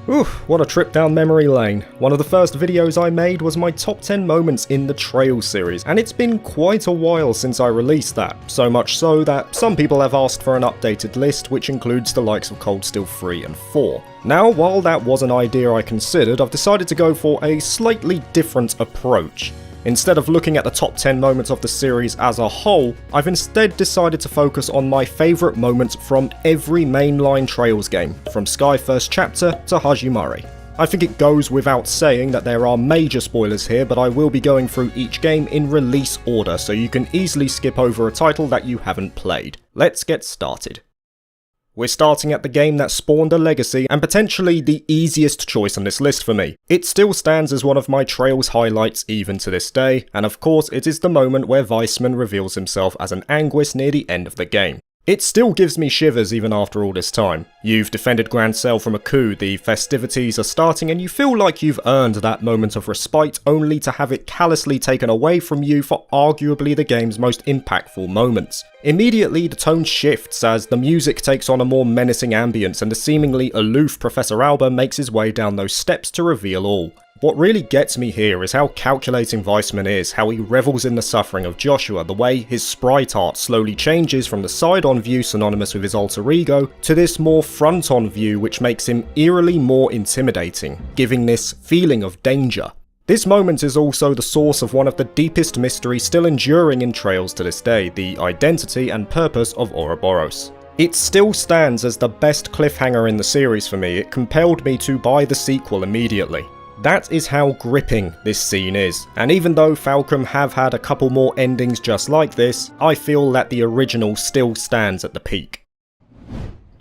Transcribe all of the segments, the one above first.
Oof, what a trip down memory lane. One of the first videos I made was my top 10 moments in the Trails series, and it's been quite a while since I released that, so much so that some people have asked for an updated list which includes the likes of Cold Steel 3 and 4. Now, while that was an idea I considered, I've decided to go for a slightly different approach. Instead of looking at the top 10 moments of the series as a whole, I've instead decided to focus on my favourite moments from every mainline Trails game, from Sky First Chapter to Hajimari. I think it goes without saying that there are major spoilers here, but I will be going through each game in release order, so you can easily skip over a title that you haven't played. Let's get started. We're starting at the game that spawned a legacy and potentially the easiest choice on this list for me. It still stands as one of my Trails highlights even to this day, and of course it is the moment where Weissman reveals himself as an Anguis near the end of the game. It still gives me shivers even after all this time. You've defended Grand Cell from a coup, the festivities are starting, and you feel like you've earned that moment of respite only to have it callously taken away from you for arguably the game's most impactful moments. Immediately the tone shifts as the music takes on a more menacing ambience and the seemingly aloof Professor Alba makes his way down those steps to reveal all. What really gets me here is how calculating Weissman is, how he revels in the suffering of Joshua, the way his sprite art slowly changes from the side-on view synonymous with his alter ego, to this more front-on view which makes him eerily more intimidating, giving this feeling of danger. This moment is also the source of one of the deepest mysteries still enduring in Trails to this day, the identity and purpose of Ouroboros. It still stands as the best cliffhanger in the series for me. It compelled me to buy the sequel immediately. That is how gripping this scene is, and even though Falcom have had a couple more endings just like this, I feel that the original still stands at the peak.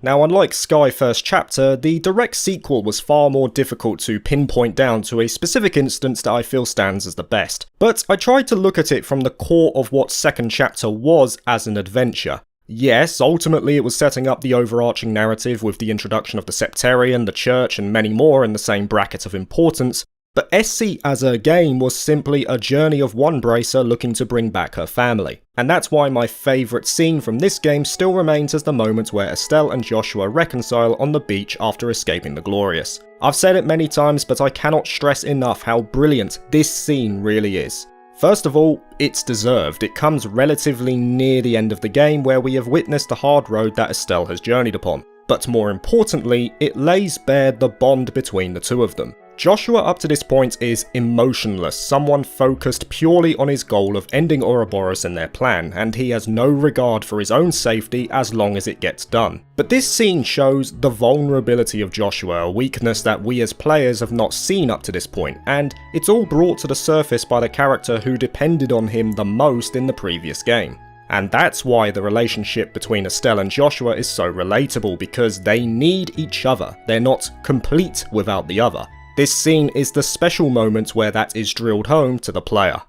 Now, unlike Sky First Chapter, the direct sequel was far more difficult to pinpoint down to a specific instance that I feel stands as the best, but I tried to look at it from the core of what Second Chapter was as an adventure. Yes, ultimately it was setting up the overarching narrative with the introduction of the Septarian, the Church, and many more in the same bracket of importance, but SC as a game was simply a journey of one bracer looking to bring back her family. And that's why my favourite scene from this game still remains as the moment where Estelle and Joshua reconcile on the beach after escaping the Glorious. I've said it many times, but I cannot stress enough how brilliant this scene really is. First of all, it's deserved. It comes relatively near the end of the game where we have witnessed the hard road that Estelle has journeyed upon. But more importantly, it lays bare the bond between the two of them. Joshua up to this point is emotionless, someone focused purely on his goal of ending Ouroboros and their plan, and he has no regard for his own safety as long as it gets done. But this scene shows the vulnerability of Joshua, a weakness that we as players have not seen up to this point, and it's all brought to the surface by the character who depended on him the most in the previous game. And that's why the relationship between Estelle and Joshua is so relatable, because they need each other, they're not complete without the other. This scene is the special moment where that is drilled home to the player.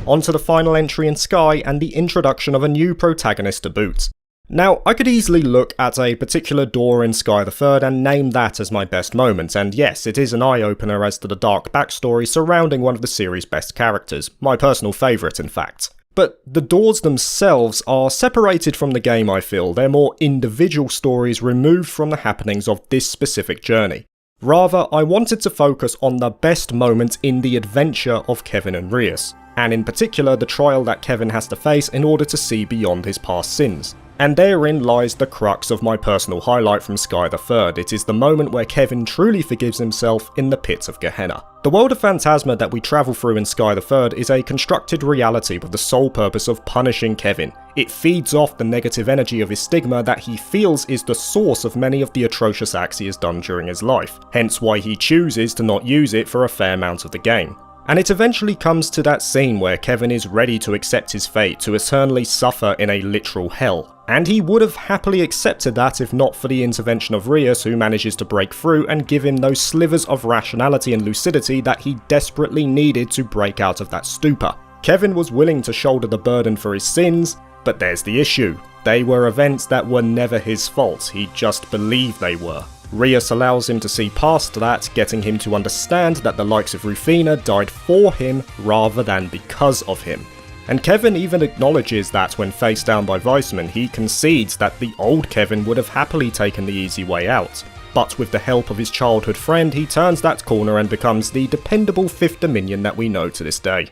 On to the final entry in Sky and the introduction of a new protagonist to boot. Now, I could easily look at a particular door in Sky the Third and name that as my best moment, and yes, it is an eye-opener as to the dark backstory surrounding one of the series' best characters, my personal favourite in fact. But the doors themselves are separated from the game, I feel. They're more individual stories removed from the happenings of this specific journey. Rather, I wanted to focus on the best moment in the adventure of Kevin and Rias, and in particular the trial that Kevin has to face in order to see beyond his past sins. And therein lies the crux of my personal highlight from Sky the Third. It is the moment where Kevin truly forgives himself in the pits of Gehenna. The world of Phantasma that we travel through in Sky the Third is a constructed reality with the sole purpose of punishing Kevin. It feeds off the negative energy of his stigma that he feels is the source of many of the atrocious acts he has done during his life, hence why he chooses to not use it for a fair amount of the game. And it eventually comes to that scene where Kevin is ready to accept his fate, to eternally suffer in a literal hell. And he would have happily accepted that if not for the intervention of Rias, who manages to break through and give him those slivers of rationality and lucidity that he desperately needed to break out of that stupor. Kevin was willing to shoulder the burden for his sins, but there's the issue. They were events that were never his fault, he just believed they were. Rias allows him to see past that, getting him to understand that the likes of Rufina died for him rather than because of him. And Kevin even acknowledges that when faced down by Weissman, he concedes that the old Kevin would have happily taken the easy way out. but with the help of his childhood friend, he turns that corner and becomes the dependable 5th Dominion that we know to this day.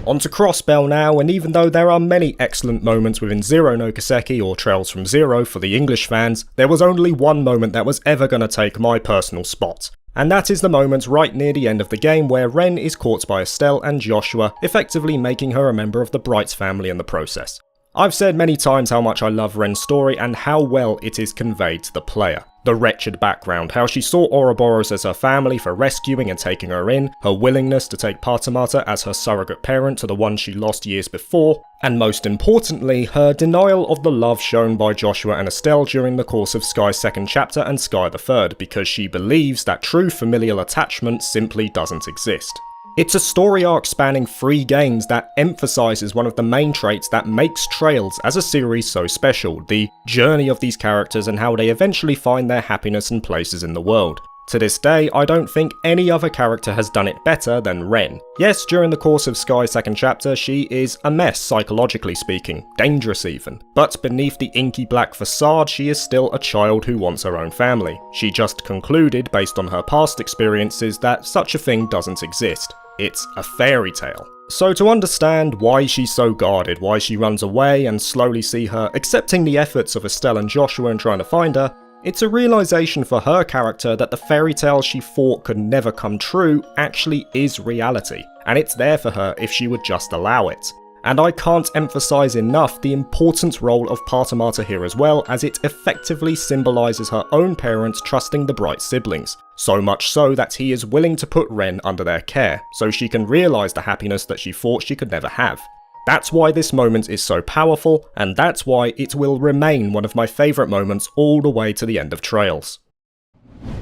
On to Crossbell now, and even though there are many excellent moments within Zero no Kiseki or Trails from Zero for the English fans, there was only one moment that was ever going to take my personal spot. And that is the moment right near the end of the game where Ren is caught by Estelle and Joshua, effectively making her a member of the Brights family in the process. I've said many times how much I love Ren's story and how well it is conveyed to the player. The wretched background, how she saw Ouroboros as her family for rescuing and taking her in, her willingness to take Patamata as her surrogate parent to the one she lost years before, and most importantly, her denial of the love shown by Joshua and Estelle during the course of Sky's 2nd chapter and Sky the 3rd, because she believes that true familial attachment simply doesn't exist. It's a story arc spanning 3 games that emphasises one of the main traits that makes Trails as a series so special, the journey of these characters and how they eventually find their happiness and places in the world. To this day, I don't think any other character has done it better than Ren. Yes, during the course of Sky's 2nd chapter, she is a mess psychologically speaking, dangerous even. But beneath the inky black facade, she is still a child who wants her own family. She just concluded, based on her past experiences, that such a thing doesn't exist. It's a fairy tale. So to understand why she's so guarded, why she runs away, and slowly see her accepting the efforts of Estelle and Joshua in trying to find her, it's a realisation for her character that the fairy tale she thought could never come true actually is reality, and it's there for her if she would just allow it. And I can't emphasise enough the important role of Patamata here as well, as it effectively symbolises her own parents trusting the Bright siblings. So much so that he is willing to put Ren under their care, so she can realise the happiness that she thought she could never have. That's why this moment is so powerful, and that's why it will remain one of my favourite moments all the way to the end of Trails.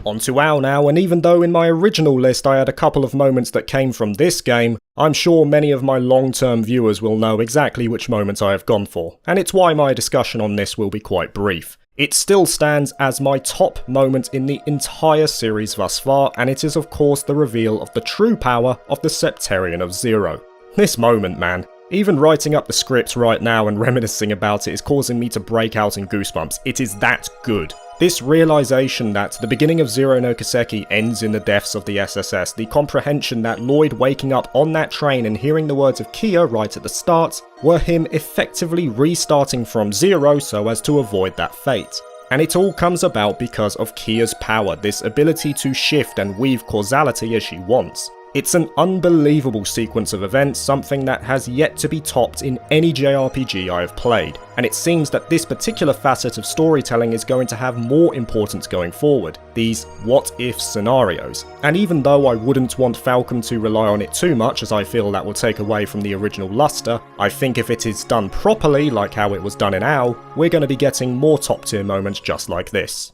On to Ao now, and even though in my original list I had a couple of moments that came from this game, I'm sure many of my long-term viewers will know exactly which moments I have gone for, and it's why my discussion on this will be quite brief. It still stands as my top moment in the entire series thus far, and it is of course the reveal of the true power of the Septarian of Zero. This moment, man. Even writing up the script right now and reminiscing about it is causing me to break out in goosebumps. It is that good. This realisation that the beginning of Zero no Kiseki ends in the deaths of the SSS, the comprehension that Lloyd waking up on that train and hearing the words of Kia right at the start, were him effectively restarting from zero so as to avoid that fate. And it all comes about because of Kia's power, this ability to shift and weave causality as she wants. It's an unbelievable sequence of events, something that has yet to be topped in any JRPG I have played, and it seems that this particular facet of storytelling is going to have more importance going forward, these what-if scenarios. And even though I wouldn't want Falcom to rely on it too much, as I feel that will take away from the original luster, I think if it is done properly, like how it was done in Ao, we're going to be getting more top-tier moments just like this.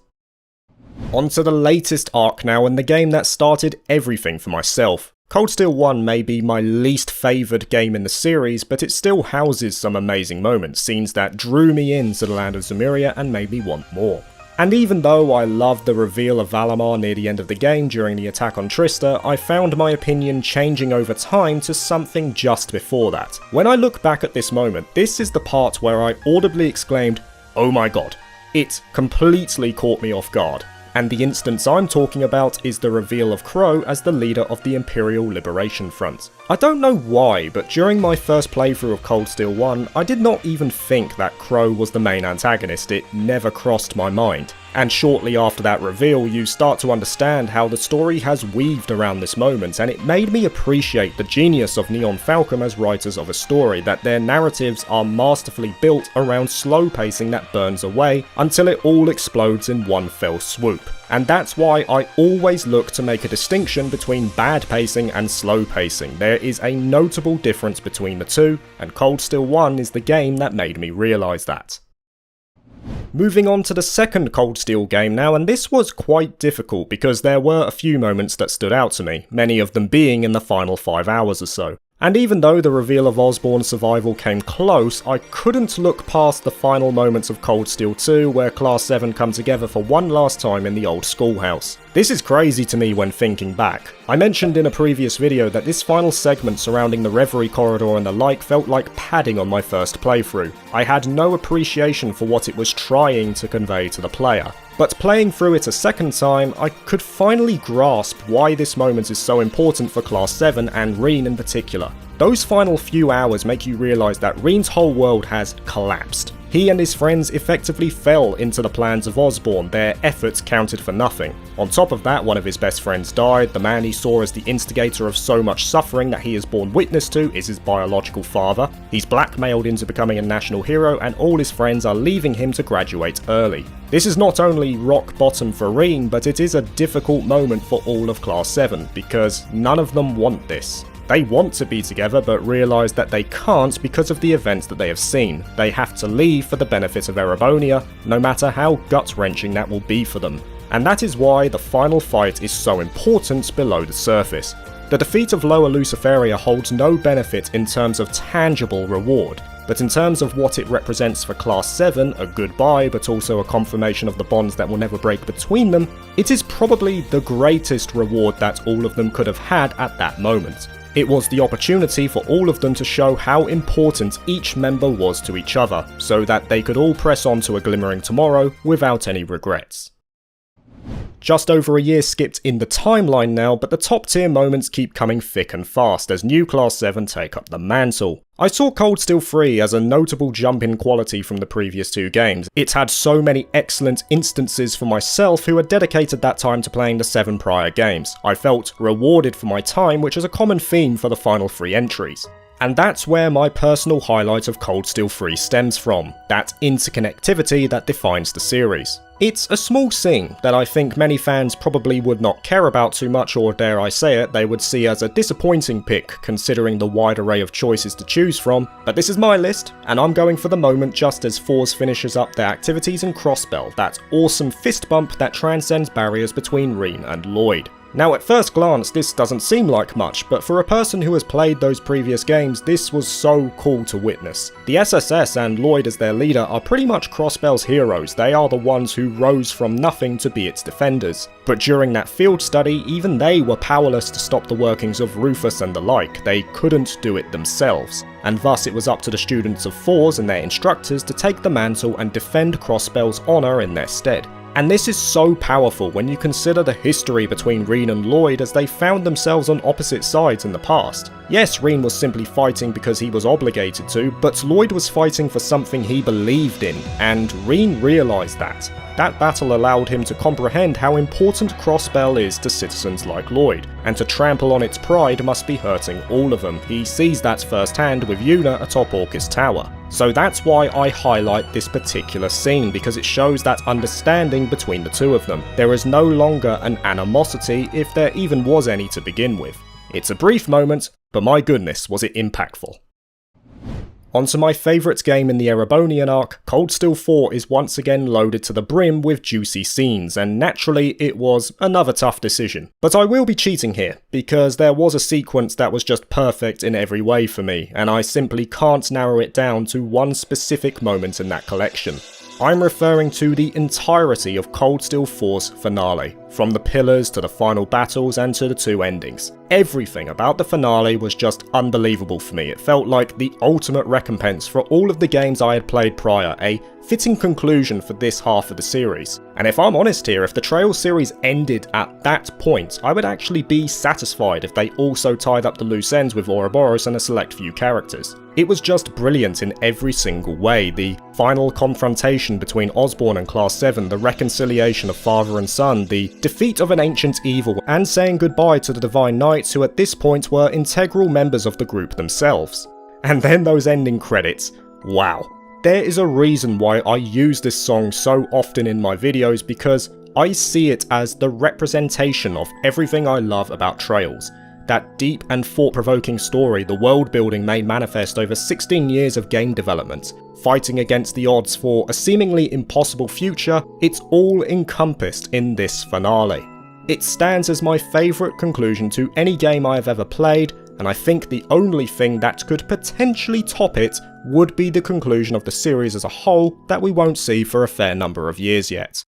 On to the latest arc now, and the game that started everything for myself. Cold Steel 1 may be my least favoured game in the series, but it still houses some amazing moments, scenes that drew me into the land of Zemuria and made me want more. And even though I loved the reveal of Valimar near the end of the game during the attack on Trista, I found my opinion changing over time to something just before that. When I look back at this moment, this is the part where I audibly exclaimed, "Oh my god." It completely caught me off guard. And the instance I'm talking about is the reveal of Crow as the leader of the Imperial Liberation Front. I don't know why, but during my first playthrough of Cold Steel 1, I did not even think that Crow was the main antagonist. It never crossed my mind. And shortly after that reveal, you start to understand how the story has weaved around this moment, and it made me appreciate the genius of Neon Falcom as writers of a story, that their narratives are masterfully built around slow pacing that burns away until it all explodes in one fell swoop. And that's why I always look to make a distinction between bad pacing and slow pacing. There is a notable difference between the two, and Cold Steel 1 is the game that made me realise that. Moving on to the second Cold Steel game now, and this was quite difficult because there were a few moments that stood out to me, many of them being in the final 5 hours or so. And even though the reveal of Osborne's survival came close, I couldn't look past the final moments of Cold Steel 2 where Class 7 come together for one last time in the old schoolhouse. This is crazy to me when thinking back. I mentioned in a previous video that this final segment surrounding the Reverie Corridor and the like felt like padding on my first playthrough. I had no appreciation for what it was trying to convey to the player. But playing through it a second time, I could finally grasp why this moment is so important for Class 7 and Rin in particular. Those final few hours make you realise that Rin's whole world has collapsed. He and his friends effectively fell into the plans of Osborn, their efforts counted for nothing. On top of that, one of his best friends died, the man he saw as the instigator of so much suffering that he has borne witness to is his biological father. He's blackmailed into becoming a national hero, and all his friends are leaving him to graduate early. This is not only rock bottom for Rin, but it is a difficult moment for all of Class 7, because none of them want this. They want to be together but realise that they can't because of the events that they have seen. They have to leave for the benefit of Erebonia, no matter how gut-wrenching that will be for them. And that is why the final fight is so important below the surface. The defeat of Lower Luciferia holds no benefit in terms of tangible reward, but in terms of what it represents for Class 7, a goodbye but also a confirmation of the bonds that will never break between them, it is probably the greatest reward that all of them could have had at that moment. It was the opportunity for all of them to show how important each member was to each other, so that they could all press on to a glimmering tomorrow without any regrets. Just over a year skipped in the timeline now, but the top tier moments keep coming thick and fast as new Class 7 take up the mantle. I saw Cold Steel 3 as a notable jump in quality from the previous two games. It had so many excellent instances for myself who had dedicated that time to playing the 7 prior games. I felt rewarded for my time, which is a common theme for the final 3 entries. And that's where my personal highlight of Cold Steel 3 stems from, that interconnectivity that defines the series. It's a small scene that I think many fans probably would not care about too much, or dare I say it, they would see as a disappointing pick considering the wide array of choices to choose from, but this is my list, and I'm going for the moment just as Force finishes up their activities in Crossbell, that awesome fist bump that transcends barriers between Rin and Lloyd. Now at first glance this doesn't seem like much, but for a person who has played those previous games, this was so cool to witness. The SSS and Lloyd as their leader are pretty much Crossbell's heroes. They are the ones who rose from nothing to be its defenders. But during that field study, even they were powerless to stop the workings of Rufus and the like. They couldn't do it themselves. And thus it was up to the students of Fours and their instructors to take the mantle and defend Crossbell's honour in their stead. And this is so powerful when you consider the history between Rin and Lloyd, as they found themselves on opposite sides in the past. Yes, Rin was simply fighting because he was obligated to, but Lloyd was fighting for something he believed in, and Rin realised that. That battle allowed him to comprehend how important Crossbell is to citizens like Lloyd, and to trample on its pride must be hurting all of them. He sees that firsthand with Yuna atop Orcus Tower. So that's why I highlight this particular scene, because it shows that understanding between the two of them. There is no longer an animosity, if there even was any to begin with. It's a brief moment, but my goodness was it impactful. Onto my favourite game in the Erebonian arc, Cold Steel 4 is once again loaded to the brim with juicy scenes, and naturally it was another tough decision. But I will be cheating here, because there was a sequence that was just perfect in every way for me, and I simply can't narrow it down to one specific moment in that collection. I'm referring to the entirety of Cold Steel 4's finale, from the pillars to the final battles and to the two endings. Everything about the finale was just unbelievable for me. It felt like the ultimate recompense for all of the games I had played prior, a fitting conclusion for this half of the series. And if I'm honest here, if the Trail series ended at that point, I would actually be satisfied if they also tied up the loose ends with Ouroboros and a select few characters. It was just brilliant in every single way. The final confrontation between Osborn and Class 7, the reconciliation of father and son, the defeat of an ancient evil, and saying goodbye to the Divine Knights, who at this point were integral members of the group themselves. And then those ending credits. Wow. There is a reason why I use this song so often in my videos, because I see it as the representation of everything I love about Trails. That deep and thought-provoking story, the world building made manifest over 16 years of game development, fighting against the odds for a seemingly impossible future, it's all encompassed in this finale. It stands as my favourite conclusion to any game I have ever played, and I think the only thing that could potentially top it would be the conclusion of the series as a whole that we won't see for a fair number of years yet.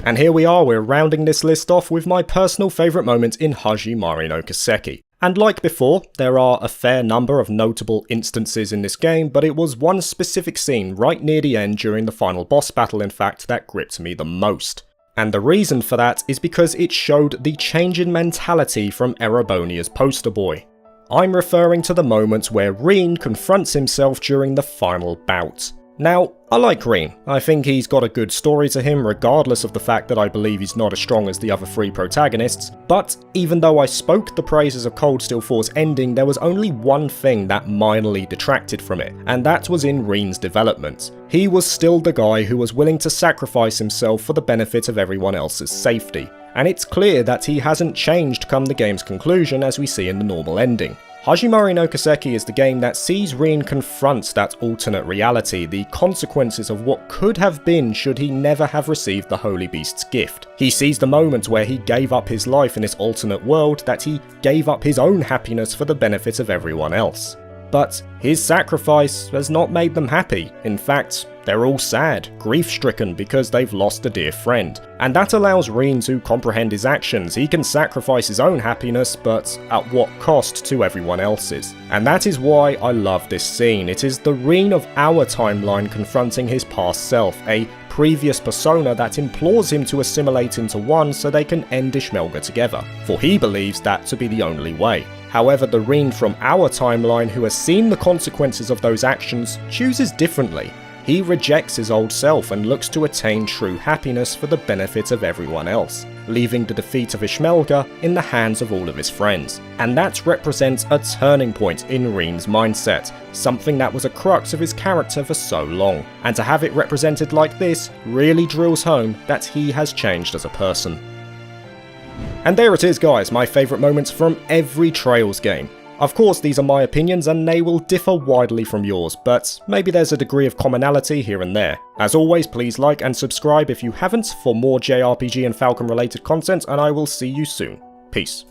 And here we are, we're rounding this list off with my personal favourite moment in Hajimari no Kiseki. And like before, there are a fair number of notable instances in this game, but it was one specific scene right near the end during the final boss battle in fact that gripped me the most. And the reason for that is because it showed the change in mentality from Erebonia's poster boy. I'm referring to the moment where Rin confronts himself during the final bout. Now, I like Rin. I think he's got a good story to him regardless of the fact that I believe he's not as strong as the other three protagonists, but even though I spoke the praises of Cold Steel 4's ending, there was only one thing that minorly detracted from it, and that was in Rin's development. He was still the guy who was willing to sacrifice himself for the benefit of everyone else's safety, and it's clear that he hasn't changed come the game's conclusion as we see in the normal ending. Hajimari no Kiseki is the game that sees Rin confront that alternate reality, the consequences of what could have been should he never have received the Holy Beast's gift. He sees the moment where he gave up his life in this alternate world, that he gave up his own happiness for the benefit of everyone else. But his sacrifice has not made them happy. In fact, they're all sad, grief-stricken because they've lost a dear friend. And that allows Rin to comprehend his actions. He can sacrifice his own happiness, but at what cost to everyone else's. And that is why I love this scene. It is the Rin of our timeline confronting his past self, a previous persona that implores him to assimilate into one so they can end Ishmelga together, for he believes that to be the only way. However, the Rin from our timeline who has seen the consequences of those actions chooses differently. He rejects his old self and looks to attain true happiness for the benefit of everyone else, leaving the defeat of Ishmelga in the hands of all of his friends. And that represents a turning point in Rin's mindset, something that was a crux of his character for so long. And to have it represented like this really drills home that he has changed as a person. And there it is guys, my favourite moments from every Trails game. Of course these are my opinions and they will differ widely from yours, but maybe there's a degree of commonality here and there. As always, please like and subscribe if you haven't for more JRPG and Falcon related content, and I will see you soon. Peace.